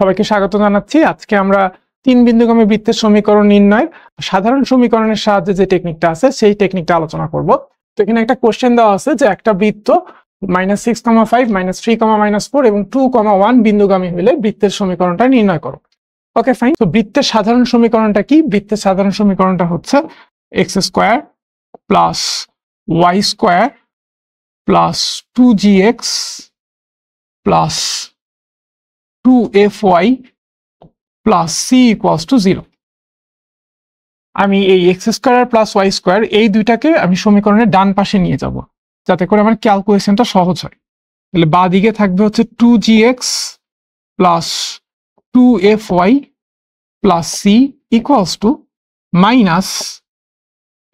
সবাইকে স্বাগত জানাচ্ছি। আজকে আমরা তিন বিন্দুগামী বৃত্তের সমীকরণ নির্ণয়ের সাধারণ সমীকরণের সাহায্যে যে টেকনিকটা আছে সেই টেকনিকটা আলোচনা করব। তো এখানে একটা কোশ্চেন দেওয়া আছে যে একটা বৃত্ত -6,5 -3, -4 এবং 2,1 বিন্দুগামী হলে বৃত্তের সমীকরণটা নির্ণয় করো। Okay fine. তো বৃত্তের সাধারণ সমীকরণটা কি? বৃত্তের সাধারণ সমীকরণটা হচ্ছে x² + y² + 2gx + 2fy + c = 0। আমি এই x² + y² এই দুইটাকে আমি সমীকরণের ডান পাশে নিয়ে যাব যাতে করে আমার ক্যালকুলেশনটা সহজ হয়। তাহলে বাঁ দিকে থাকবে হচ্ছে 2gx + 2fy + c =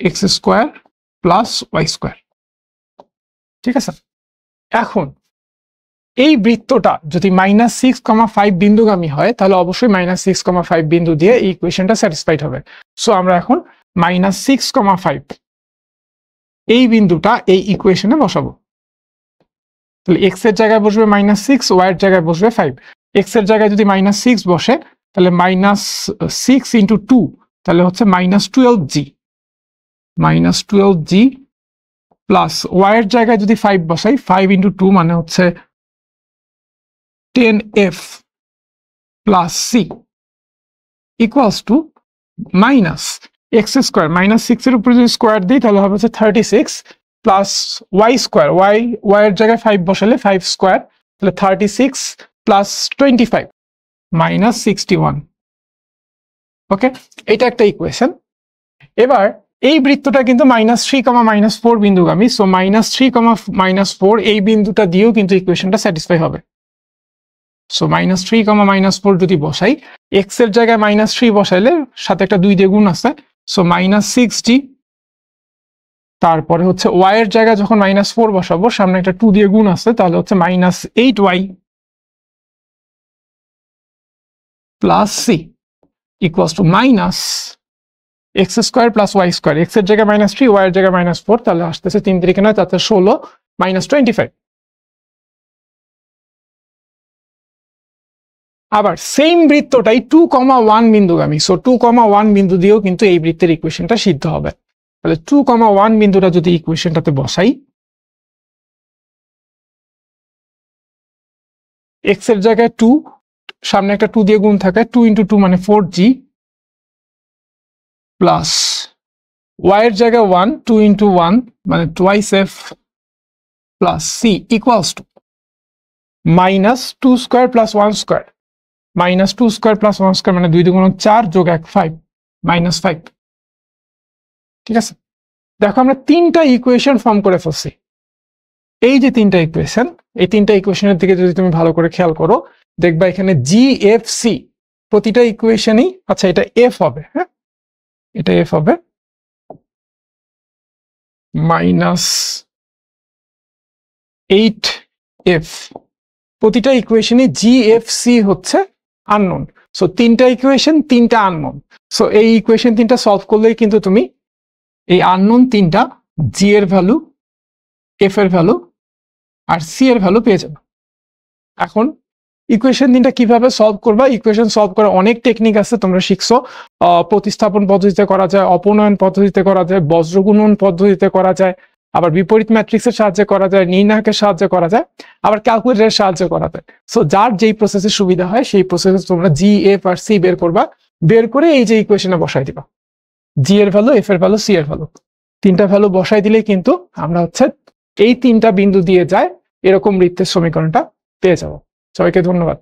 -x² + y²। ঠিক আছে। এখন এই বৃত্তটা যদি -6,5 বিন্দুগামী হয় তাহলে অবশ্যই -6,5 বিন্দু দিয়ে এই ইকুয়েশনটা স্যাটিসফাইড হবে। সো আমরা এখন -6,5 এই বিন্দুটা এই ইকুয়েশনে বসাবো। তাহলে x এর জায়গায় বসবে -6, y এর জায়গায় বসবে 5। x এর জায়গায় যদি -6 বসে তাহলে -6 × 2 তাহলে হচ্ছে -12g প্লাস y এর জায়গায় যদি 5 বসাই 5 × 2 মানে হচ্ছে 10f + c = -x²। -6 এর উপরে যদি স্কোয়ার দিই তাহলে হবে হচ্ছে 36 প্লাস y²। y এর জায়গায় 5 বসালে 5² তাহলে 36 প্লাস 25 -61। ওকে, এটা একটা ইকুয়েশন। এবার এই বৃত্তটা কিন্তু -3, -4 বিন্দুগামী। সো -3, -4 এই বিন্দুটা দিয়েও কিন্তু ইকুয়েশনটা স্যাটিসফাই হবে। সো -3, -4 যদি বসাই, x এর জায়গায় -3 বসাইলে সাথে একটা 2 দিয়ে গুণ আছে, সো -6d। তারপরে হচ্ছে y এর জায়গায় যখন -4 বসাবো সামনে একটা 2 দিয়ে গুণ আছে তাহলে হচ্ছে -8y + c = -x² + y²। x এর জায়গায় -3, y এর জায়গায় -4 তাহলে আসতেছে 3 × 3 = 16 -25। আবার সেম বৃত্তটাই 2,1 বিন্দুগামী। সো 2,1 বিন্দু দিয়েও কিন্তু এই বৃত্তের ইকুয়েশনটা সিদ্ধ হবে। তাহলে 2,1 বিন্দুটা যদি ইকুয়েশনটাতে বসাই, x এর জায়গায় 2, সামনে একটা 2 দিয়ে গুণ থাকে, 2 × 2 মানে 4g প্লাস y এর জায়গায় 1, 2 × 1 মানে twice f প্লাস c = -2² + 1² -2² + 1² মানে 2 × 2 = 4 + 1 5 -5। ঠিক আছে। দেখো আমরা তিনটা ইকুয়েশন ফর্ম করে ফেলছি। এই যে তিনটা ইকুয়েশন, এই তিনটা ইকুয়েশনের দিকে যদি তুমি ভালো করে খেয়াল করো দেখবা এখানে GFC প্রতিটা ইকুয়েশনই, আচ্ছা এটা f হবে, হ্যাঁ এটা f হবে -8f। প্রতিটা ইকুয়েশনে GFC হচ্ছে আননোন। সো তিনটা ইকুয়েশন, তিনটা আননোন। সো এই ইকুয়েশন তিনটা সলভ করলেই কিন্তু তুমি এই আননোন তিনটা g এর ভ্যালু, f এর ভ্যালু আর c এর ভ্যালু পেয়ে যাবে। এখন ইকুয়েশন তিনটা কিভাবে সলভ করবা? ইকুয়েশন সলভ করার অনেক টেকনিক আছে, তোমরা শিখছো। প্রতিস্থাপন পদ্ধতিতে করা যায়, অপনয়ন পদ্ধতিতে করা যায়, বজ্রগুণন পদ্ধতিতে করা যায়, আবার বিপরীত ম্যাট্রিক্সের সাহায্যে করা যায়, নির্ণায়কের সাহায্যে করা যায়, আবার ক্যালকুলেটরের সাহায্যে করা যায়। সো যার যেই প্রসেসে সুবিধা হয় সেই প্রসেসে তোমরা g, f আর c বের করবা। বের করে এই যে ইকুয়েশনে বসাই দিবা g এর ভ্যালু, f এর ভ্যালু, c এর ভ্যালু। তিনটা ভ্যালু বসাই দিলেই কিন্তু আমরা হচ্ছে এই তিনটা বিন্দু দিয়ে যায় এরকম বৃত্তের সমীকরণটা পেয়ে যাবো। সবাইকে ধন্যবাদ।